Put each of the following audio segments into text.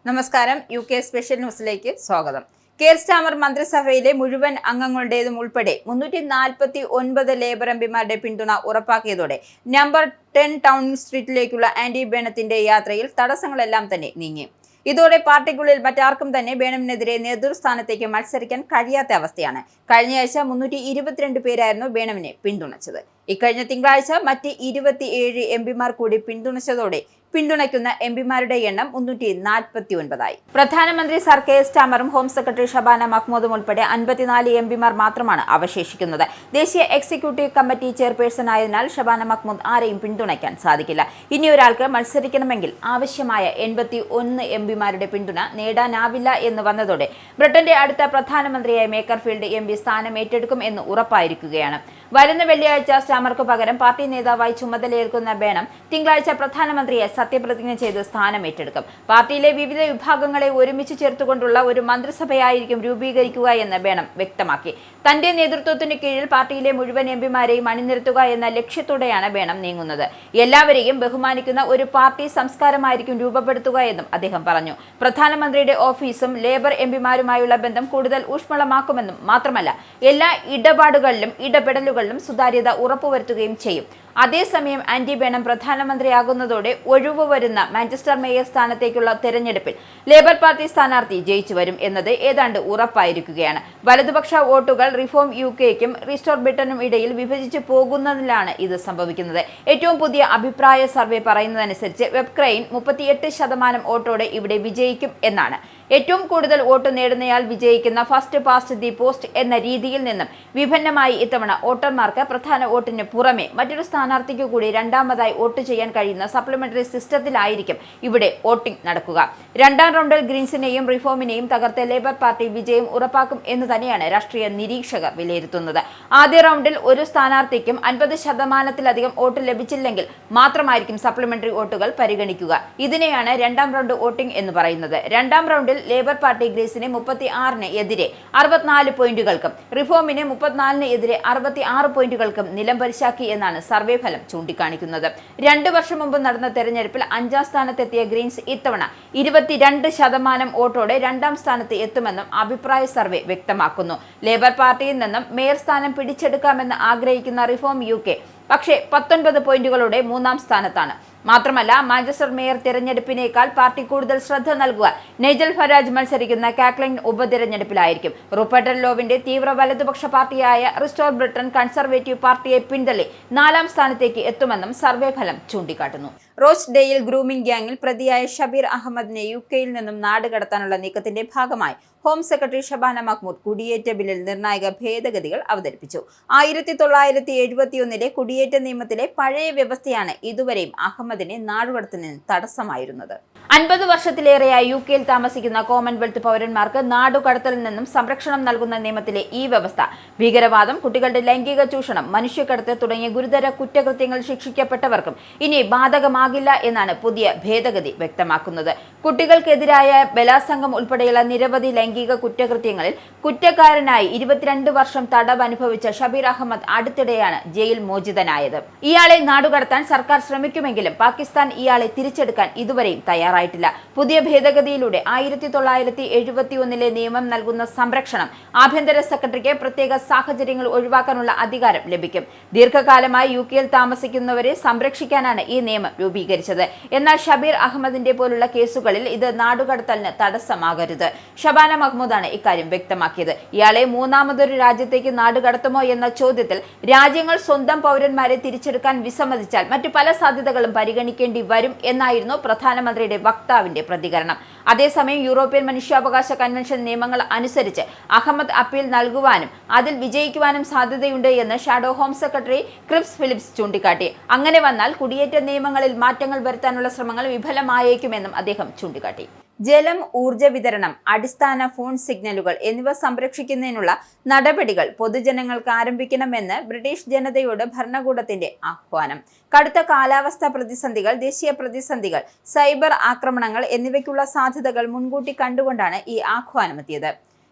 നമസ്കാരം. UK special ന്യൂസിലേക്ക് സ്വാഗതം. കെയർ സ്റ്റാമർ മന്ത്രിസഭയിലെ മുഴുവൻ അംഗങ്ങളുടേതും ഉൾപ്പെടെ 349 ലേബർ എംപിമാരുടെ പിന്തുണ ഉറപ്പാക്കിയതോടെ നമ്പർ 10 ടൗണിംഗ് സ്ട്രീറ്റിലേക്കുള്ള ആന്റി ബേണത്തിന്റെ യാത്രയിൽ തടസ്സങ്ങളെല്ലാം തന്നെ നീങ്ങി. ഇതോടെ പാർട്ടിക്കുള്ളിൽ മറ്റാർക്കും തന്നെ ബേണമിനെതിരെ നേതൃസ്ഥാനത്തേക്ക് മത്സരിക്കാൻ കഴിയാത്ത അവസ്ഥയാണ്. കഴിഞ്ഞയാഴ്ച 322 പേരായിരുന്നു ബേണമിനെ പിന്തുണച്ചത്. ഇക്കഴിഞ്ഞ തിങ്കളാഴ്ച മറ്റ് 27 എംപിമാർ കൂടി പിന്തുണച്ചതോടെ പിന്തുണയ്ക്കുന്ന എംപിമാരുടെ എണ്ണം 349 ആയി. പ്രധാനമന്ത്രി സർ കെയർ സ്റ്റാമറും ഹോം സെക്രട്ടറി ഷബാന മഹ്മൂദും ഉൾപ്പെടെ 54 എംപിമാർ മാത്രമാണ് അവശേഷിക്കുന്നത്. ദേശീയ എക്സിക്യൂട്ടീവ് കമ്മിറ്റി ചെയർപേഴ്സൺ ആയതിനാൽ ഷബാന മഹ്മൂദ് ആരെയും പിന്തുണയ്ക്കാൻ സാധിക്കില്ല. ഇനി ഒരാൾക്ക് മത്സരിക്കണമെങ്കിൽ ആവശ്യമായ 81 എംപിമാരുടെ പിന്തുണ നേടാനാവില്ല എന്ന് വന്നതോടെ ബ്രിട്ടന്റെ അടുത്ത പ്രധാനമന്ത്രിയായ മേക്കർഫീൽഡ് എംപി സ്ഥാനം ഏറ്റെടുക്കും എന്ന് ഉറപ്പായിരിക്കുകയാണ്. വരുന്ന വെള്ളിയാഴ്ച സ്റ്റാമർക്ക് പകരം പാർട്ടി നേതാവായി ചുമതലയേൽക്കുന്ന ബേണം തിങ്കളാഴ്ച പ്രധാനമന്ത്രിയെ സത്യപ്രതിജ്ഞ ചെയ്ത് സ്ഥാനം ഏറ്റെടുക്കും. പാർട്ടിയിലെ വിവിധ വിഭാഗങ്ങളെ ഒരുമിച്ച് ചേർത്തുകൊണ്ടുള്ള ഒരു മന്ത്രിസഭയായിരിക്കും രൂപീകരിക്കുക എന്ന് ബേണം വ്യക്തമാക്കി. തന്റെ നേതൃത്വത്തിന് കീഴിൽ പാർട്ടിയിലെ മുഴുവൻ എംപിമാരെയും അണിനിരത്തുക എന്ന ലക്ഷ്യത്തോടെയാണ് ബേണം നീങ്ങുന്നത്. എല്ലാവരെയും ബഹുമാനിക്കുന്ന ഒരു പാർട്ടി സംസ്കാരമായിരിക്കും രൂപപ്പെടുത്തുക എന്നും അദ്ദേഹം പറഞ്ഞു. പ്രധാനമന്ത്രിയുടെ ഓഫീസും ലേബർ എംപിമാരുമായുള്ള ബന്ധം കൂടുതൽ ഊഷ്മളമാക്കുമെന്നും മാത്രമല്ല എല്ലാ ഇടപെടലുകളിലും സുതാര്യത ഉറപ്പുവരുത്തുകയും ചെയ്യും. അതേസമയം ആന്റി ബേണം പ്രധാനമന്ത്രിയാകുന്നതോടെ ഒഴിവ് വരുന്ന മാഞ്ചസ്റ്റർ മേയർ സ്ഥാനത്തേക്കുള്ള തെരഞ്ഞെടുപ്പിൽ ലേബർ പാർട്ടി സ്ഥാനാർത്ഥി ജയിച്ചു വരും എന്നത് ഏതാണ്ട് ഉറപ്പായിരിക്കുകയാണ്. വലതുപക്ഷ വോട്ടുകൾ റിഫോം UKയ്ക്കും റീസ്റ്റോർ ബ്രിട്ടനും ഇടയിൽ വിഭജിച്ചു പോകുന്നതിലാണ് ഇത് സംഭവിക്കുന്നത്. ഏറ്റവും പുതിയ അഭിപ്രായ സർവേ പറയുന്നതനുസരിച്ച് വെബ്ക്രൈൻ 38% വോട്ടോടെ ഇവിടെ വിജയിക്കും എന്നാണ്. ഏറ്റവും കൂടുതൽ വോട്ട് നേടുന്നയാൾ വിജയിക്കുന്ന ഫസ്റ്റ് പാസ്റ്റ് ദി പോസ്റ്റ് എന്ന രീതിയിൽ നിന്നും വിഭിന്നമായി ഇത്തവണ വോട്ടർമാർക്ക് പ്രധാന വോട്ടിന് പുറമെ മറ്റൊരു സ്ഥാനാർത്ഥിക്ക് കൂടി രണ്ടാമതായി വോട്ട് ചെയ്യാൻ കഴിയുന്ന സപ്ലിമെന്ററി സിസ്റ്റത്തിലായിരിക്കും ഇവിടെ വോട്ടിംഗ് നടക്കുക. രണ്ടാം റൗണ്ടിൽ ഗ്രീൻസിനെയും റിഫോമിനെയും തകർത്ത് ലേബർ പാർട്ടി വിജയം ഉറപ്പാക്കും എന്ന് തന്നെയാണ് രാഷ്ട്രീയ നിരീക്ഷകർ വിലയിരുത്തുന്നത്. ആദ്യ റൗണ്ടിൽ ഒരു സ്ഥാനാർത്ഥിക്കും 50%-ലധികം വോട്ട് ലഭിച്ചില്ലെങ്കിൽ മാത്രമായിരിക്കും സപ്ലിമെന്ററി വോട്ടുകൾ പരിഗണിക്കുക. ഇതിനെയാണ് രണ്ടാം റൗണ്ട് വോട്ടിംഗ് എന്ന് പറയുന്നത്. രണ്ടാം റൗണ്ടിൽ ലേബർ പാർട്ടി ഗ്രീസിനെ 36 എതിരെ 64 പോയിന്റുകൾക്കും റിഫോമിനെ 34 എതിരെ 66 പോയിന്റുകൾക്കും നിലംപരിശാക്കി എന്നാണ് സർവേ ഫലം ചൂണ്ടിക്കാണിക്കുന്നത്. 2 വർഷം മുമ്പ് നടന്ന തെരഞ്ഞെടുപ്പിൽ 5ാം സ്ഥാനത്തെത്തിയ ഗ്രീൻസ് ഇത്തവണ 22% വോട്ടോടെ 2ാം സ്ഥാനത്ത് എത്തുമെന്നും അഭിപ്രായ സർവേ വ്യക്തമാക്കുന്നു. ലേബർ പാർട്ടിയിൽ നിന്നും മേയർ സ്ഥാനം പിടിച്ചെടുക്കാമെന്ന് ആഗ്രഹിക്കുന്ന റിഫോം UK പക്ഷേ 19 പോയിന്റുകളോടെ 3ാം സ്ഥാനത്താണ്. മാത്രമല്ല മാഞ്ചസ്റ്റർ മേയർ തെരഞ്ഞെടുപ്പിനേക്കാൾ പാർട്ടി കൂടുതൽ ശ്രദ്ധ നൽകുക നൈജൽ ഫരാജ് മത്സരിക്കുന്ന കാക്ലൈൻ ഉപതെരഞ്ഞെടുപ്പിലായിരിക്കും. റൂപ്പർട്ട് ലോവിന്റെ തീവ്ര വലതുപക്ഷ പാർട്ടിയായ റിസ്റ്റോർ ബ്രിട്ടൻ കൺസർവേറ്റീവ് പാർട്ടിയെ പിന്തള്ളി 4ാം സ്ഥാനത്തേക്ക് എത്തുമെന്നും സർവേ ഫലം ചൂണ്ടിക്കാട്ടുന്നു. റോച്ച്ഡെയിൽ ഗ്രൂമിംഗ് ഗ്യാങ്ങിൽ പ്രതിയായ ഷബീർ അഹമ്മദിനെ UKയിൽ നിന്നും നാട് കടത്താനുള്ള നീക്കത്തിന്റെ ഭാഗമായി ഹോം സെക്രട്ടറി ഷബാന മഹ്മൂദ് കുടിയേറ്റ ബില്ലിൽ നിർണായക ഭേദഗതികൾ അവതരിപ്പിച്ചു. 1971 കുടിയേറ്റ നിയമത്തിലെ പഴയ വ്യവസ്ഥയാണ് ഇതുവരെയും അഹമ്മദിനെ നാടുകടത്തുന്നതിന് തടസ്സമായിരുന്നത്. 50 വർഷത്തിലേറെയായി UKയിൽ താമസിക്കുന്ന കോമൺവെൽത്ത് പൗരന്മാർക്ക് നാടുകടത്തലിൽ നിന്നും സംരക്ഷണം നൽകുന്ന നിയമത്തിലെ ഈ വ്യവസ്ഥ ഭീകരവാദം, കുട്ടികളുടെ ലൈംഗിക ചൂഷണം, മനുഷ്യക്കടത്ത് തുടങ്ങിയ ഗുരുതര കുറ്റകൃത്യങ്ങൾ ശിക്ഷിക്കപ്പെട്ടവർക്കും ഇനി ബാധകമാകില്ല എന്നാണ് പുതിയ ഭേദഗതി വ്യക്തമാക്കുന്നത്. കുട്ടികൾക്കെതിരായ ബലാത്സംഗം ഉൾപ്പെടെയുള്ള നിരവധി ലൈംഗിക കുറ്റകൃത്യങ്ങളിൽ കുറ്റക്കാരനായി 22 വർഷം തടവ് അനുഭവിച്ച ഷബീർ അഹമ്മദ് അടുത്തിടെയാണ് ജയിൽ മോചിതനായത്. ഇയാളെ നാടുകടത്താൻ സർക്കാർ ശ്രമിക്കുമെങ്കിലും പാകിസ്ഥാൻ ഇയാളെ തിരിച്ചെടുക്കാൻ ഇതുവരെയും തയ്യാറായിട്ടില്ല. പുതിയ ഭേദഗതിയിലൂടെ 1971 നിയമം നൽകുന്ന സംരക്ഷണം ആഭ്യന്തര സെക്രട്ടറിക്ക് പ്രത്യേക സാഹചര്യങ്ങൾ ഒഴിവാക്കാനുള്ള അധികാരം ലഭിക്കും. ദീർഘകാലമായി UKയിൽ താമസിക്കുന്നവരെ സംരക്ഷിക്കാനാണ് ഈ നിയമം രൂപീകരിച്ചത്. എന്നാൽ ഷബീർ അഹമ്മദിന്റെ പോലുള്ള കേസുകളിൽ ഇത് നാടുകടത്തലിന് തടസ്സമാകരുത്. ഷബാന മഹ്മൂദാണ് ഇക്കാര്യം വ്യക്തമാക്കിയത്. ഇയാളെ മൂന്നാമതൊരു രാജ്യത്തേക്ക് നാടുകടത്തുമോ എന്ന ചോദ്യത്തിൽ രാജ്യങ്ങൾ സ്വന്തം പൗരന്മാരെ തിരിച്ചെടുക്കാൻ വിസമ്മതിച്ചാൽ മറ്റു പല സാധ്യതകളും പരിഗണിക്കേണ്ടി വരും എന്നായിരുന്നു പ്രധാനമന്ത്രിയുടെ വക്താവിന്റെ പ്രതികരണം. അതേസമയം യൂറോപ്യൻ മനുഷ്യാവകാശ കൺവെൻഷൻ നിയമങ്ങൾ അനുസരിച്ച് അഹമ്മദ് അപ്പീൽ നൽകുവാനും അതിൽ വിജയിക്കുവാനും സാധ്യതയുണ്ട് എന്ന് shadow home secretary Chris Philp ചൂണ്ടിക്കാട്ടി. അങ്ങനെ വന്നാൽ കുടിയേറ്റ നിയമങ്ങളിൽ മാറ്റങ്ങൾ വരുത്താനുള്ള ശ്രമങ്ങൾ വിഫലമായേക്കുമെന്നും അദ്ദേഹം ചൂണ്ടിക്കാട്ടി. ജലം, ഊർജ്ജ വിതരണം, അടിസ്ഥാന ഫോൺ സിഗ്നലുകൾ എന്നിവ സംരക്ഷിക്കുന്നതിനുള്ള നടപടികൾ പൊതുജനങ്ങൾക്ക് ആരംഭിക്കണമെന്ന് ബ്രിട്ടീഷ് ജനതയോട് ഭരണകൂടത്തിന്റെ ആഹ്വാനം. കടുത്ത കാലാവസ്ഥാ പ്രതിസന്ധികൾ, ദേശീയ പ്രതിസന്ധികൾ, സൈബർ ആക്രമണങ്ങൾ എന്നിവയ്ക്കുള്ള സാധ്യതകൾ മുൻകൂട്ടി കണ്ടുകൊണ്ടാണ് ഈ ആഹ്വാനമെത്തിയത്.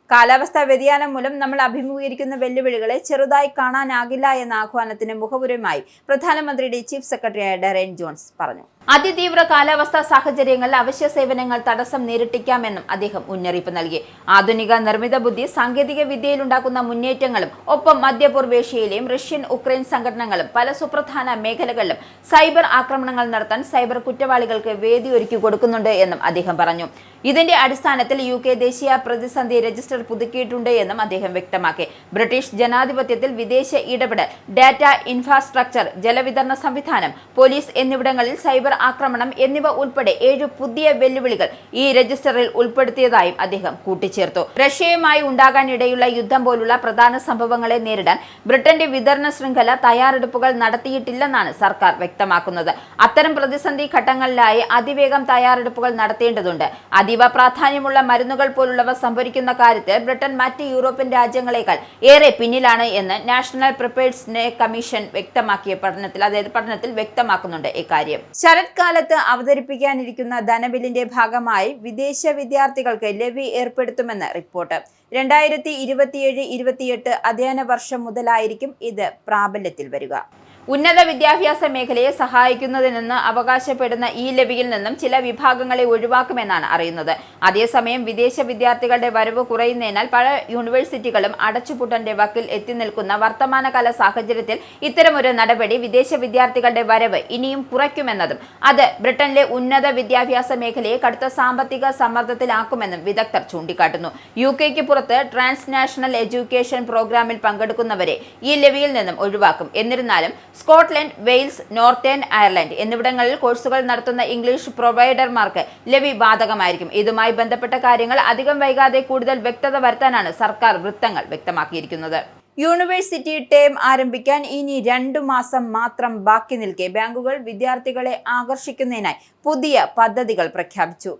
കാലാവസ്ഥാ വ്യതിയാനം മൂലം നമ്മൾ അഭിമുഖീകരിക്കുന്ന വെല്ലുവിളികളെ ചെറുതായി കാണാനാകില്ല എന്ന ആഹ്വാനത്തിന് മുഖവുരയുമായി പ്രധാനമന്ത്രിയുടെ ചീഫ് സെക്രട്ടറിയായ ഡെറേൻ ജോൺസ് പറഞ്ഞു. അതിതീവ്ര കാലാവസ്ഥാ സാഹചര്യങ്ങളിൽ അവശ്യ സേവനങ്ങൾ തടസ്സം നേരിട്ടിക്കാമെന്നും അദ്ദേഹം മുന്നറിയിപ്പ് നൽകി. ആധുനിക നിർമ്മിത ബുദ്ധി സാങ്കേതിക വിദ്യയിലുണ്ടാക്കുന്ന മുന്നേറ്റങ്ങളും ഒപ്പം മധ്യപൂർവേഷ്യയിലെയും റഷ്യൻ ഉക്രൈൻ സംഘടനകളും പല സുപ്രധാന മേഖലകളിലും സൈബർ ആക്രമണങ്ങൾ നടത്താൻ സൈബർ കുറ്റവാളികൾക്ക് വേദിയൊരുക്കി കൊടുക്കുന്നുണ്ട് എന്നും അദ്ദേഹം പറഞ്ഞു. ഇതിന്റെ അടിസ്ഥാനത്തിൽ UK ദേശീയ പ്രതിസന്ധി രജിസ്റ്റർ പുതുക്കിയിട്ടുണ്ട് എന്നും അദ്ദേഹം വ്യക്തമാക്കി. ബ്രിട്ടീഷ് ജനാധിപത്യത്തിൽ വിദേശ ഇടപെടൽ, ഡാറ്റ ഇൻഫ്രാസ്ട്രക്ചർ, ജലവിതരണ സംവിധാനം, പോലീസ് എന്നിവിടങ്ങളിൽ സൈബർ ആക്രമണം എന്നിവ ഉൾപ്പെടെ 7 പുതിയ വെല്ലുവിളികൾ ഈ രജിസ്റ്ററിൽ ഉൾപ്പെടുത്തിയതായും അദ്ദേഹം കൂട്ടിച്ചേർത്തു. റഷ്യയുമായി ഉണ്ടാകാനിടയുള്ള യുദ്ധം പോലുള്ള പ്രധാന സംഭവങ്ങളെ നേരിടാൻ ബ്രിട്ടന്റെ വിതരണ ശൃംഖല തയ്യാറെടുപ്പുകൾ നടത്തിയിട്ടില്ലെന്നാണ് സർക്കാർ വ്യക്തമാക്കുന്നത്. അത്തരം പ്രതിസന്ധി ഘട്ടങ്ങളിലായി അതിവേഗം തയ്യാറെടുപ്പുകൾ നടത്തേണ്ടതുണ്ട്. അതീവ പ്രാധാന്യമുള്ള മരുന്നുകൾ പോലുള്ളവ സംഭരിക്കുന്ന കാര്യത്തിൽ ബ്രിട്ടൻ മറ്റ് യൂറോപ്യൻ രാജ്യങ്ങളെക്കാൾ ഏറെ പിന്നിലാണ് എന്ന് നാഷണൽ പ്രിപ്പയർഡ്നെസ് കമ്മീഷൻ വ്യക്തമാക്കിയ പഠനത്തിൽ വ്യക്തമാക്കുന്നുണ്ട് ഇക്കാര്യം. ശരത്കാലത്ത് അവതരിപ്പിക്കാനിരിക്കുന്ന ധനബില്ലിന്റെ ഭാഗമായി വിദേശ വിദ്യാർത്ഥികൾക്ക് ലെവി ഏർപ്പെടുത്തുമെന്ന് റിപ്പോർട്ട്. 2027-28 അധ്യയന വർഷം മുതലായിരിക്കും ഇത് പ്രാബല്യത്തിൽ വരിക. ഉന്നത വിദ്യാഭ്യാസ മേഖലയെ സഹായിക്കുന്നതിനെന്ന് അവകാശപ്പെടുന്ന ഈ ലെവിയിൽ നിന്നും ചില വിഭാഗങ്ങളെ ഒഴിവാക്കുമെന്നാണ് അറിയുന്നത്. അതേസമയം വിദേശ വിദ്യാർത്ഥികളുടെ വരവ് കുറയുന്നതിനാൽ പല യൂണിവേഴ്സിറ്റികളും അടച്ചുപൂട്ടന്റെ വക്കിൽ എത്തി നിൽക്കുന്ന വർത്തമാനകാല സാഹചര്യത്തിൽ ഇത്തരമൊരു നടപടി വിദേശ വിദ്യാർത്ഥികളുടെ വരവ് ഇനിയും കുറയ്ക്കുമെന്നതും അത് ബ്രിട്ടനിലെ ഉന്നത വിദ്യാഭ്യാസ മേഖലയെ കടുത്ത സാമ്പത്തിക സമ്മർദ്ദത്തിലാക്കുമെന്നും വിദഗ്ധർ ചൂണ്ടിക്കാട്ടുന്നു. UKക്ക് പുറത്ത് ട്രാൻസ്നാഷണൽ എഡ്യൂക്കേഷൻ പ്രോഗ്രാമിൽ പങ്കെടുക്കുന്നവരെ ഈ ലെവിയിൽ നിന്നും ഒഴിവാക്കും. എന്നിരുന്നാലും സ്കോട്ട്ലൻഡ്, വെയിൽസ്, നോർത്തേൺ അയർലൻഡ് എന്നിവിടങ്ങളിൽ കോഴ്സുകൾ നടത്തുന്ന ഇംഗ്ലീഷ് പ്രൊവൈഡർമാർക്ക് ലെവി ബാധകമായിരിക്കും. ഇതുമായി ബന്ധപ്പെട്ട കാര്യങ്ങൾ അധികം വൈകാതെ കൂടുതൽ വ്യക്തത വരുത്താനാണ് സർക്കാർ വൃത്തങ്ങൾ വ്യക്തമാക്കിയിരിക്കുന്നത്. യൂണിവേഴ്സിറ്റി ടേം ആരംഭിക്കാൻ ഇനി 2 മാസം മാത്രം ബാക്കി നിൽക്കെ ബാങ്കുകൾ വിദ്യാർത്ഥികളെ ആകർഷിക്കുന്നതിനായി പുതിയ പദ്ധതികൾ പ്രഖ്യാപിച്ചു.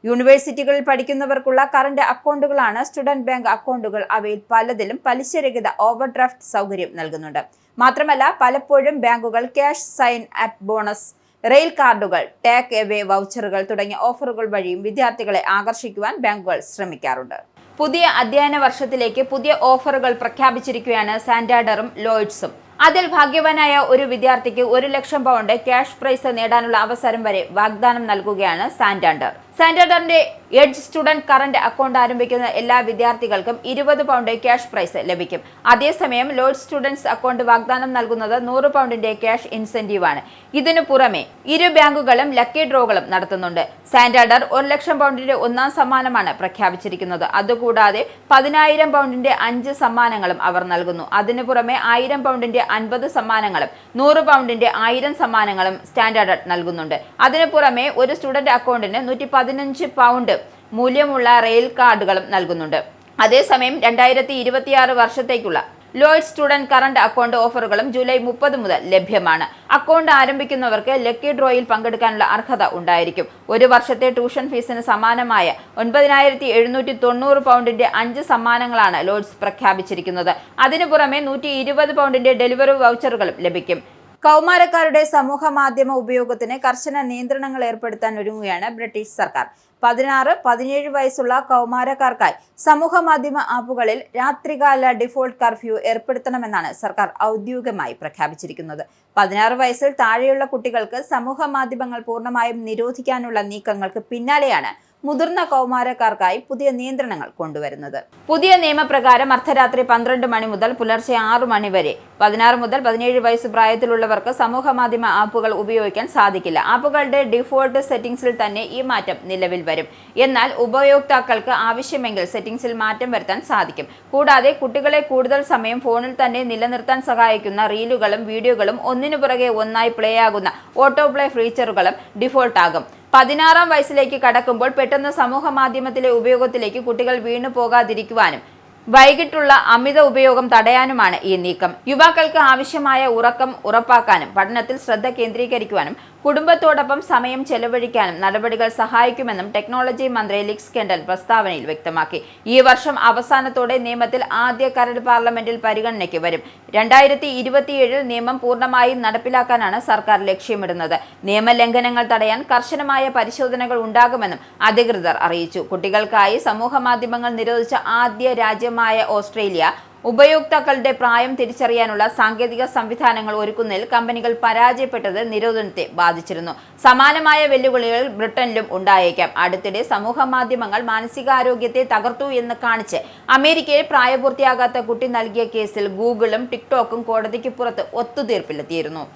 യൂണിവേഴ്സിറ്റികളിൽ പഠിക്കുന്നവർക്കുള്ള കറന്റ് അക്കൗണ്ടുകളാണ് സ്റ്റുഡന്റ് ബാങ്ക് അക്കൗണ്ടുകൾ. അവയിൽ പലതിലും പലിശരഹിത ഓവർഡ്രാഫ്റ്റ് സൗകര്യം നൽകുന്നുണ്ട്. മാത്രമല്ല പലപ്പോഴും ബാങ്കുകൾ cash sign up bonus, rail കാർഡുകൾ, ടേക്ക് എവേ വൗച്ചറുകൾ തുടങ്ങിയ ഓഫറുകൾ വഴിയും വിദ്യാർത്ഥികളെ ആകർഷിക്കുവാൻ ബാങ്കുകൾ ശ്രമിക്കാറുണ്ട്. പുതിയ അധ്യയന വർഷത്തിലേക്ക് പുതിയ ഓഫറുകൾ പ്രഖ്യാപിച്ചിരിക്കുകയാണ് സാന്റാൻഡറും ലോയ്ഡ്സും. അതിൽ ഭാഗ്യവാനായ ഒരു വിദ്യാർത്ഥിക്ക് 1 ലക്ഷം പൗണ്ട് ക്യാഷ് പ്രൈസ് നേടാനുള്ള അവസരം വരെ വാഗ്ദാനം നൽകുകയാണ് സാന്റാൻഡർ. സാന്റാൻഡറിന്റെ എഡ്ജ് സ്റ്റുഡന്റ് കറന്റ് അക്കൗണ്ട് ആരംഭിക്കുന്ന എല്ലാ വിദ്യാർത്ഥികൾക്കും 20 പൗണ്ട് ക്യാഷ് പ്രൈസ് ലഭിക്കും. അതേസമയം ലോയ്ഡ് സ്റ്റുഡൻസ് അക്കൗണ്ട് വാഗ്ദാനം നൽകുന്നത് 100 പൗണ്ടിന്റെ ക്യാഷ് ഇൻസെന്റീവ് ആണ്. ഇതിനു പുറമെ ഇരു ബാങ്കുകളും ലക്കി ഡ്രോകളും നടത്തുന്നുണ്ട്. സാന്റാൻഡർ 1 ലക്ഷം പൗണ്ടിന്റെ 1ാം സമ്മാനമാണ് പ്രഖ്യാപിച്ചിരിക്കുന്നത്. അതുകൂടാതെ 10,000 പൗണ്ടിന്റെ 5 സമ്മാനങ്ങളും അവർ നൽകുന്നു. അതിനു പുറമെ 1000 പൗണ്ടിന്റെ 50 സമ്മാനങ്ങളും 100 പൗണ്ടിന്റെ 1000 സമ്മാനങ്ങളും സ്റ്റാൻഡേർഡ് നൽകുന്നുണ്ട്. അതിനു പുറമെ ഒരു സ്റ്റുഡന്റ് അക്കൗണ്ടിന് 115 പൗണ്ട് മൂല്യമുള്ള റെയിൽ കാർഡുകളും നൽകുന്നുണ്ട്. അതേസമയം 2026 വർഷത്തേക്കുള്ള ലോയ്ഡ് സ്റ്റുഡന്റ് കറന്റ് അക്കൗണ്ട് ഓഫറുകളും ജൂലൈ 30 മുതൽ ലഭ്യമാണ്. അക്കൗണ്ട് ആരംഭിക്കുന്നവർക്ക് ലക്കി ഡ്രോയിൽ പങ്കെടുക്കാനുള്ള അർഹത ഉണ്ടായിരിക്കും. 1 വർഷത്തെ ട്യൂഷൻ ഫീസിന് സമാനമായ 9,790 പൗണ്ടിന്റെ 5 സമ്മാനങ്ങളാണ് ലോയ്ഡ്സ് പ്രഖ്യാപിച്ചിരിക്കുന്നത്. അതിനു പുറമെ 120 പൗണ്ടിന്റെ ഡെലിവറി വൗച്ചറുകളും ലഭിക്കും. കൗമാരക്കാരുടെ സമൂഹ മാധ്യമ ഉപയോഗത്തിന് കർശന നിയന്ത്രണങ്ങൾ ഏർപ്പെടുത്താൻ ഒരുങ്ങുകയാണ് ബ്രിട്ടീഷ് സർക്കാർ. 16-17 വയസ്സുള്ള കൗമാരക്കാർക്കായി സമൂഹ മാധ്യമ ആപ്പുകളിൽ രാത്രികാല ഡിഫോൾട്ട് കർഫ്യൂ ഏർപ്പെടുത്തണമെന്നാണ് സർക്കാർ ഔദ്യോഗികമായി പ്രഖ്യാപിച്ചിരിക്കുന്നത്. 16 വയസ്സിൽ താഴെയുള്ള കുട്ടികൾക്ക് സമൂഹ മാധ്യമങ്ങൾ പൂർണ്ണമായും നിരോധിക്കാനുള്ള നീക്കങ്ങൾക്ക് പിന്നാലെയാണ് മുതിർന്ന കൗമാരക്കാർക്കായി പുതിയ നിയന്ത്രണങ്ങൾ കൊണ്ടുവരുന്നത്. പുതിയ നിയമപ്രകാരം അർദ്ധരാത്രി 12 മണി മുതൽ പുലർച്ചെ 6 മണി വരെ 16 മുതൽ 17 വയസ്സ് പ്രായത്തിലുള്ളവർക്ക് സമൂഹ മാധ്യമ ആപ്പുകൾ ഉപയോഗിക്കാൻ സാധിക്കില്ല. ആപ്പുകളുടെ ഡിഫോൾട്ട് സെറ്റിംഗ്സിൽ തന്നെ ഈ മാറ്റം നിലവിൽ വരും. എന്നാൽ ഉപയോക്താക്കൾക്ക് ആവശ്യമെങ്കിൽ സെറ്റിംഗ്സിൽ മാറ്റം വരുത്താൻ സാധിക്കും. കൂടാതെ കുട്ടികളെ കൂടുതൽ സമയം ഫോണിൽ തന്നെ നിലനിർത്താൻ സഹായിക്കുന്ന റീലുകളും വീഡിയോകളും ഒന്നിനു പുറകെ ഒന്നായി പ്ലേ ആകുന്ന ഓട്ടോ പ്ലേ ഫീച്ചറുകളും ഡിഫോൾട്ട് ആകും. 16-ാം വയസ്സിലേക്ക് കടക്കുമ്പോൾ പെട്ടെന്ന് സമൂഹ മാധ്യമത്തിലെ ഉപയോഗത്തിലേക്ക് കുട്ടികൾ വീണു പോകാതിരിക്കുവാനും വൈകിട്ടുള്ള അമിത ഉപയോഗം തടയാനുമാണ് ഈ നീക്കം. യുവാക്കൾക്ക് ആവശ്യമായ ഉറക്കം ഉറപ്പാക്കാനും പഠനത്തിൽ ശ്രദ്ധ കേന്ദ്രീകരിക്കുവാനും കുടുംബത്തോടൊപ്പം സമയം ചെലവഴിക്കാനും നടപടികൾ സഹായിക്കുമെന്നും ടെക്നോളജി മന്ത്രി ലിക്സ് കെൻഡൽ പ്രസ്താവനയിൽ വ്യക്തമാക്കി. ഈ വർഷം അവസാനത്തോടെ നിയമത്തിൽ ആദ്യ കരട് പാർലമെന്റിൽ പരിഗണനയ്ക്ക് വരും. 2027 നിയമം പൂർണ്ണമായും നടപ്പിലാക്കാനാണ് സർക്കാർ ലക്ഷ്യമിടുന്നത്. നിയമലംഘനങ്ങൾ തടയാൻ കർശനമായ പരിശോധനകൾ ഉണ്ടാകുമെന്നും അധികൃതർ അറിയിച്ചു. കുട്ടികൾക്കായി സമൂഹ മാധ്യമങ്ങൾ നിരോധിച്ച ആദ്യ രാജ്യമായ ഓസ്ട്രേലിയ ഉപയോക്താക്കളുടെ പ്രായം തിരിച്ചറിയാനുള്ള സാങ്കേതിക സംവിധാനങ്ങൾ ഒരുക്കുന്നതിൽ കമ്പനികൾ പരാജയപ്പെട്ടത് നിരോധനത്തെ ബാധിച്ചിരുന്നു. സമാനമായ വെല്ലുവിളികൾ ബ്രിട്ടനിലും ഉണ്ടായേക്കാം. അടുത്തിടെ സമൂഹ മാധ്യമങ്ങൾ മാനസികാരോഗ്യത്തെ തകർത്തു എന്ന് കാണിച്ച് അമേരിക്കയിൽ പ്രായപൂർത്തിയാകാത്ത കുട്ടി നൽകിയ കേസിൽ ഗൂഗിളും ടിക്ടോക്കും കോടതിക്ക് പുറത്ത് ഒത്തുതീർപ്പിലെത്തിയിരുന്നു.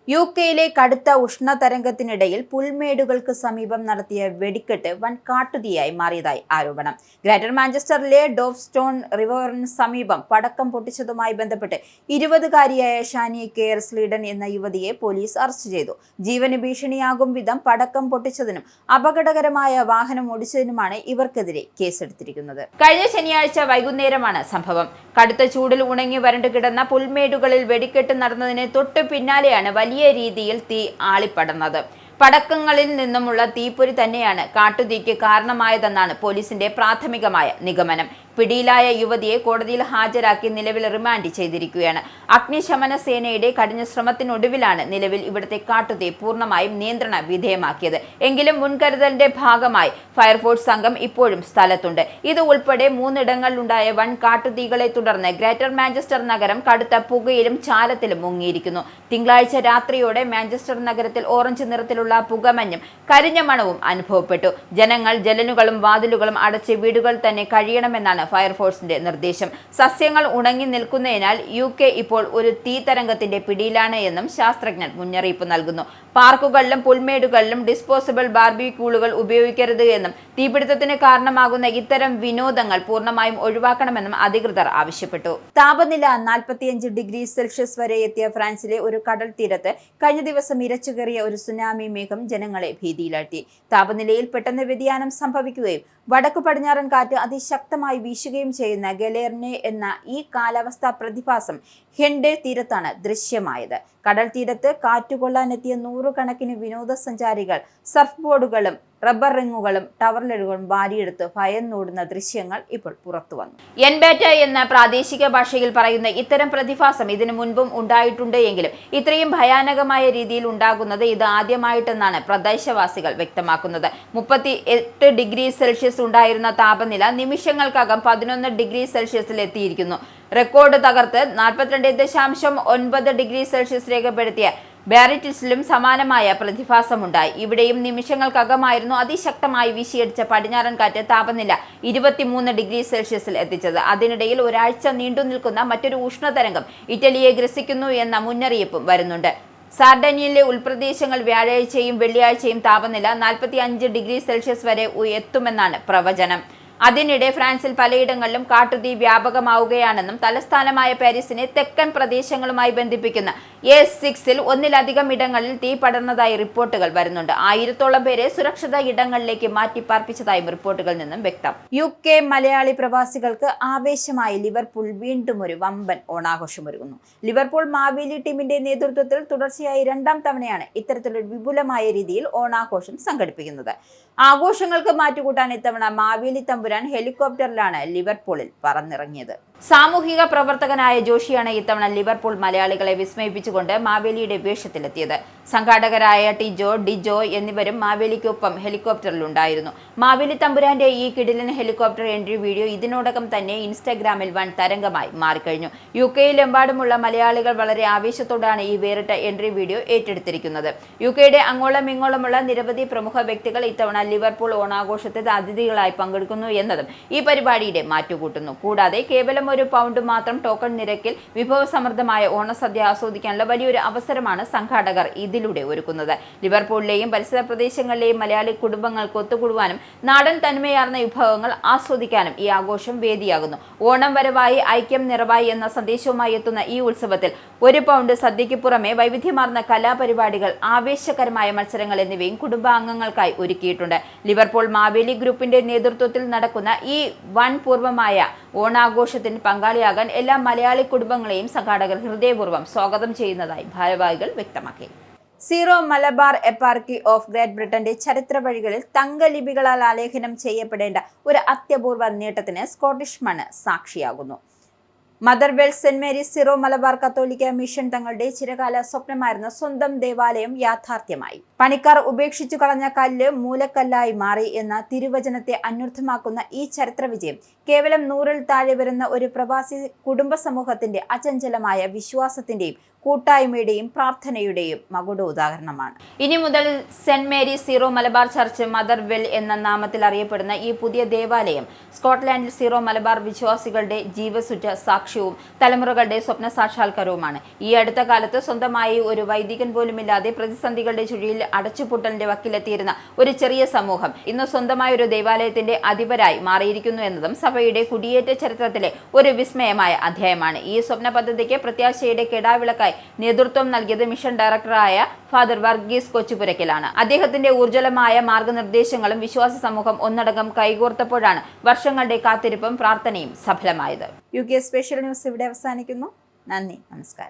UK-യിലെ കടുത്ത ഉഷ്ണതരംഗത്തിനിടയിൽ പുൽമേടുകൾക്ക് സമീപം നടത്തിയ വെടിക്കെട്ട് വൻ കാട്ടുതീയായി മാറിയതായി ആരോപണം. ഗ്രേറ്റർ മാഞ്ചസ്റ്ററിലെ ഡോവ്സ്റ്റോൺ റിവറിന് സമീപം പടക്കം പൊട്ടിച്ചതുമായി ബന്ധപ്പെട്ട് 20-കാരിയായ ഷാനി കെയർ സ്ലീഡൻ എന്ന യുവതിയെ പോലീസ് അറസ്റ്റ് ചെയ്തു. ജീവന് ഭീഷണിയാകും വിധം പടക്കം പൊട്ടിച്ചതിനും അപകടകരമായ വാഹനം ഓടിച്ചതിനുമാണ് ഇവർക്കെതിരെ കേസെടുത്തിരിക്കുന്നത്. കഴിഞ്ഞ ശനിയാഴ്ച വൈകുന്നേരമാണ് സംഭവം. കടുത്ത ചൂടിൽ ഉണങ്ങി വരണ്ടു കിടന്ന പുൽമേടുകളിൽ വെടിക്കെട്ട് നടന്നതിന് തൊട്ടു പിന്നാലെയാണ് വലിയ രീതിയിൽ തീ ആളിപ്പടർന്നത്. പടക്കങ്ങളിൽ നിന്നുമുള്ള തീപ്പൊരി തന്നെയാണ് കാട്ടുതീക്ക് കാരണമായതെന്നാണ് പോലീസിന്റെ പ്രാഥമികമായ നിഗമനം. പിടിയിലായ യുവതിയെ കോടതിയിൽ ഹാജരാക്കി നിലവിൽ റിമാൻഡ് ചെയ്തിരിക്കുകയാണ്. അഗ്നിശമന സേനയുടെ കഠിന ശ്രമത്തിനൊടുവിലാണ് നിലവിൽ ഇവിടുത്തെ കാട്ടുതീ പൂർണ്ണമായും നിയന്ത്രണ വിധേയമാക്കിയത്. എങ്കിലും മുൻകരുതലിന്റെ ഭാഗമായി ഫയർഫോഴ്സ് സംഘം ഇപ്പോഴും സ്ഥലത്തുണ്ട്. ഇത് ഉൾപ്പെടെ 3 ഇടങ്ങളിലുണ്ടായ വൻ കാട്ടുതീകളെ തുടർന്ന് ഗ്രേറ്റർ മാഞ്ചസ്റ്റർ നഗരം കടുത്ത പുകയിലും ചാരത്തിലും മുങ്ങിയിരിക്കുന്നു. തിങ്കളാഴ്ച രാത്രിയോടെ മാഞ്ചസ്റ്റർ നഗരത്തിൽ ഓറഞ്ച് നിറത്തിലുള്ള പുകമഞ്ഞും കരിഞ്ഞ മണവും അനുഭവപ്പെട്ടു. ജനങ്ങൾ ജനലുകളും വാതിലുകളും അടച്ച് വീടുകൾ തന്നെ കഴിയണമെന്നാണ് ഫയർഫോഴ്സിന്റെ നിർദ്ദേശം. സസ്യങ്ങൾ ഉണങ്ങി നിൽക്കുന്നതിനാൽ UK ഇപ്പോൾ ഒരു തീ തരംഗത്തിന്റെ പിടിയിലാണ് എന്നും ശാസ്ത്രജ്ഞർ മുന്നറിയിപ്പ് നൽകുന്നു. പാർക്കുകളിലും പുൽമേടുകളിലും ഡിസ്പോസിബിൾ ബാർബിക്യൂളുകൾ ഉപയോഗിക്കരുത് എന്നും തീപിടുത്തത്തിന് കാരണമാകുന്ന ഇത്തരം വിനോദങ്ങൾ പൂർണ്ണമായും ഒഴിവാക്കണമെന്നും അധികൃതർ ആവശ്യപ്പെട്ടു. താപനില 45 ഡിഗ്രി സെൽഷ്യസ് വരെ എത്തിയ ഫ്രാൻസിലെ ഒരു കടൽ തീരത്ത് കഴിഞ്ഞ ദിവസം ഇരച്ചുകയറിയ ഒരു സുനാമി മേഘം ജനങ്ങളെ ഭീതിയിലാഴ്ത്തി. താപനിലയിൽ പെട്ടെന്ന് വ്യതിയാനം സംഭവിക്കുകയും വടക്കു പടിഞ്ഞാറൻ കാറ്റ് അതിശക്തമായി വീശുകയും ചെയ്യുന്ന ഗലേർനെ എന്ന ഈ കാലാവസ്ഥാ പ്രതിഭാസം ഹെൻഡെ തീരത്താണ് ദൃശ്യമായത്. കടൽ തീരത്ത് കാറ്റുകൊള്ളാനെത്തിയ 100 കണക്കിന് വിനോദസഞ്ചാരികൾ സർഫ് ബോർഡുകളും റബ്ബർ റിങ്ങുകളും ടവറുകളും വാരിയെടുത്ത് ഭയന്നോടുന്ന ദൃശ്യങ്ങൾ ഇപ്പോൾ പുറത്തു വന്നു. എൻബാറ്റ എന്ന പ്രാദേശിക ഭാഷയിൽ പറയുന്ന ഇത്തരം പ്രതിഭാസം ഇതിനു മുൻപും ഉണ്ടായിട്ടുണ്ട് എങ്കിലും ഇത്രയും ഭയാനകമായ രീതിയിൽ ഉണ്ടാകുന്നത് ഇത് ആദ്യമായിട്ടെന്നാണ് പ്രദേശവാസികൾ വ്യക്തമാക്കുന്നത്. 38 ഡിഗ്രി സെൽഷ്യസ് ഉണ്ടായിരുന്ന താപനില നിമിഷങ്ങൾക്കകം 11 ഡിഗ്രി സെൽഷ്യസിൽ എത്തിയിരിക്കുന്നു. റെക്കോർഡ് തകർത്ത് 42.9 ഡിഗ്രി സെൽഷ്യസ് രേഖപ്പെടുത്തിയ ബാരിറ്റിസിലും സമാനമായ പ്രതിഭാസമുണ്ടായി. ഇവിടെയും നിമിഷങ്ങൾക്കകമായിരുന്നു അതിശക്തമായി വീശിയടിച്ച പടിഞ്ഞാറൻ കാറ്റ് താപനില 23 ഡിഗ്രി സെൽഷ്യസിൽ എത്തിച്ചത്. അതിനിടയിൽ ഒരാഴ്ച നീണ്ടു നിൽക്കുന്ന മറ്റൊരു ഉഷ്ണതരംഗം ഇറ്റലിയെ ഗ്രസിക്കുന്നു എന്ന മുന്നറിയിപ്പും വരുന്നുണ്ട്. സാർഡനിയയിലെ ഉൾപ്രദേശങ്ങൾ വ്യാഴാഴ്ചയും വെള്ളിയാഴ്ചയും താപനില 45 ഡിഗ്രി സെൽഷ്യസ് വരെ എത്തുമെന്നാണ് പ്രവചനം. അതിനിടെ ഫ്രാൻസിൽ പലയിടങ്ങളിലും കാട്ടുതീ വ്യാപകമാവുകയാണെന്നും തലസ്ഥാനമായ പാരീസിനെ തെക്കൻ പ്രദേശങ്ങളുമായി ബന്ധിപ്പിക്കുന്ന A6-ൽ ഒന്നിലധികം ഇടങ്ങളിൽ തീ പടർന്നതായി റിപ്പോർട്ടുകൾ വരുന്നുണ്ട്. 1000-ഓളം പേരെ സുരക്ഷിത ഇടങ്ങളിലേക്ക് മാറ്റിപ്പാർപ്പിച്ചതായും റിപ്പോർട്ടുകളിൽ നിന്നും വ്യക്തം. UK മലയാളി പ്രവാസികൾക്ക് ആവേശമായി ലിവർപൂൾ വീണ്ടും ഒരു വമ്പൻ ഓണാഘോഷമൊരുങ്ങുന്നു. ലിവർപൂൾ മാവേലി ടീമിന്റെ നേതൃത്വത്തിൽ തുടർച്ചയായി 2ാം തവണയാണ് ഇത്തരത്തിലൊരു വിപുലമായ രീതിയിൽ ഓണാഘോഷം സംഘടിപ്പിക്കുന്നത്. ആഘോഷങ്ങൾക്ക് മാറ്റുകൂട്ടാൻ ഇത്തവണ മാവേലി തമ്പുരാൻ ഹെലികോപ്റ്ററിലാണ് ലിവർപൂളിൽ പറന്നിറങ്ങിയത്. സാമൂഹിക പ്രവർത്തകനായ ജോഷിയാണ് ഇത്തവണ ലിവർപൂൾ മലയാളികളെ വിസ്മയിപ്പിച്ചുകൊണ്ട് മാവേലിയുടെ വേഷത്തിലെത്തിയത്. സംഘാടകരായ ടിജോ, ഡിജോ എന്നിവരും മാവേലിക്കൊപ്പം ഹെലികോപ്റ്ററിലുണ്ടായിരുന്നു. മാവേലി തമ്പുരാന്റെ ഈ കിടിലൻ ഹെലികോപ്റ്റർ എൻട്രി വീഡിയോ ഇതിനോടകം തന്നെ ഇൻസ്റ്റാഗ്രാമിൽ വൻ തരംഗമായി മാറിക്കഴിഞ്ഞു. UK-ലെമ്പാടുമുള്ള മലയാളികൾ വളരെ ആവേശത്തോടാണ് ഈ വേറിട്ട എൻട്രി വീഡിയോ ഏറ്റെടുത്തിരിക്കുന്നത്. UK-യുടെ അങ്ങോളം ഇങ്ങോളമുള്ള നിരവധി പ്രമുഖ വ്യക്തികൾ ഇത്തവണ ലിവർപൂൾ ഓണാഘോഷത്തിൽ അതിഥികളായി പങ്കെടുക്കുന്നു എന്നതും ഈ പരിപാടിയുടെ മാറ്റുകൂട്ടുന്നു. കൂടാതെ കേവലം £1 മാത്രം ടോക്കൺ നിരക്കിൽ വിഭവസമൃദ്ധമായ ഓണസദ്യ ആസ്വദിക്കാനുള്ള വലിയൊരു അവസരമാണ് സംഘാടകർ ഇതിലൂടെ ഒരുക്കുന്നത്. ലിവർപൂളിലെയും പരിസര പ്രദേശങ്ങളിലെയും മലയാളി കുടുംബങ്ങൾക്ക് ഒത്തുകൂടുവാനും നാടൻ തനിമയാർന്ന വിഭവങ്ങൾ ആസ്വദിക്കാനും ഈ ആഘോഷം വേദിയാകുന്നു. ഓണം വരവായി ഐക്യം നിറവായി എന്ന സന്ദേശവുമായി എത്തുന്ന ഈ ഉത്സവത്തിൽ £1 സദ്യയ്ക്ക് പുറമെ വൈവിധ്യമാർന്ന കലാപരിപാടികൾ, ആവേശകരമായ മത്സരങ്ങൾ എന്നിവയും കുടുംബാംഗങ്ങൾക്കായി ഒരുക്കിയിട്ടുണ്ട്. ലിവർപൂൾ മാവേലി ഗ്രൂപ്പിന്റെ നേതൃത്വത്തിൽ നടക്കുന്ന ഈ വൻപൂർവമായ ഓണാഘോഷത്തിന് പങ്കാളിയാകാൻ എല്ലാ മലയാളി കുടുംബങ്ങളെയും സംഘാടകർ ഹൃദയപൂർവ്വം സ്വാഗതം ചെയ്യുന്നതായി ഭാരവാഹികൾ വ്യക്തമാക്കി. Zero Malabar eparchy of great ബ്രിട്ടന്റെ ചരിത്ര വഴികളിൽ തങ്കലിപികളാൽ ആലേഖനം ചെയ്യപ്പെടേണ്ട ഒരു അത്യപൂർവ നേട്ടത്തിന് സ്കോട്ടിഷ് മണ്ണ് സാക്ഷിയാകുന്നു. Motherwell Saint Mary's Syro Malabar കത്തോലിക്ക മിഷൻ തങ്ങളുടെ ചിരകാല സ്വപ്നമായിരുന്ന സ്വന്തം ദേവാലയം യാഥാർത്ഥ്യമായി. പണിക്കാർ ഉപേക്ഷിച്ചു കളഞ്ഞ കല്ല് മൂലക്കല്ലായി മാറി എന്ന തിരുവചനത്തെ അന്വർത്ഥമാക്കുന്ന ഈ ചരിത്ര വിജയം കേവലം 100-ൽ താഴെ വരുന്ന ഒരു പ്രവാസി കുടുംബ സമൂഹത്തിന്റെ അചഞ്ചലമായ വിശ്വാസത്തിന്റെയും കൂട്ടായ്മയുടെയും പ്രാർത്ഥനയുടെയും മകുട ഉദാഹരണമാണ്. ഇനി മുതൽ saint Mary's zero Malabar church Motherwell എന്ന നാമത്തിൽ അറിയപ്പെടുന്ന ഈ പുതിയ ദേവാലയം സ്കോട്ട്ലാൻഡിൽ സീറോ മലബാർ വിശ്വാസികളുടെ ജീവസുറ്റ സാക്ഷ്യവും തലമുറകളുടെ സ്വപ്ന സാക്ഷാത്കാരവുമാണ്. ഈ അടുത്ത കാലത്ത് സ്വന്തമായി ഒരു വൈദികൻ പോലുമില്ലാതെ പ്രതിസന്ധികളുടെ ചുഴിയിൽ അടച്ചുപൂട്ടലിന്റെ വക്കിലെത്തിയിരുന്ന ഒരു ചെറിയ സമൂഹം ഇന്ന് സ്വന്തമായ ഒരു ദേവാലയത്തിന്റെ അധിപരായി മാറിയിരിക്കുന്നു എന്നതും സഭയുടെ കുടിയേറ്റ ചരിത്രത്തിലെ ഒരു വിസ്മയമായ അധ്യായമാണ്. ഈ സ്വപ്ന പദ്ധതിക്ക് പ്രത്യാശയുടെ കെടാവിളക്കായി നേതൃത്വം നൽകിയത് മിഷൻ ഡയറക്ടറായ ഫാദർ വർഗീസ് കൊച്ചുപുരയ്ക്കലാണ്. അദ്ദേഹത്തിന്റെ ഊർജ്വലമായ മാർഗനിർദ്ദേശങ്ങളും വിശ്വാസ സമൂഹം ഒന്നടങ്കം കൈകോർത്തപ്പോഴാണ് വർഷങ്ങളുടെ കാത്തിരിപ്പും പ്രാർത്ഥനയും സഫലമായത്. UK സ്പെഷ്യൽ ന്യൂസ് ഇവിടെ അവസാനിക്കുന്നു. നന്ദി, നമസ്കാരം.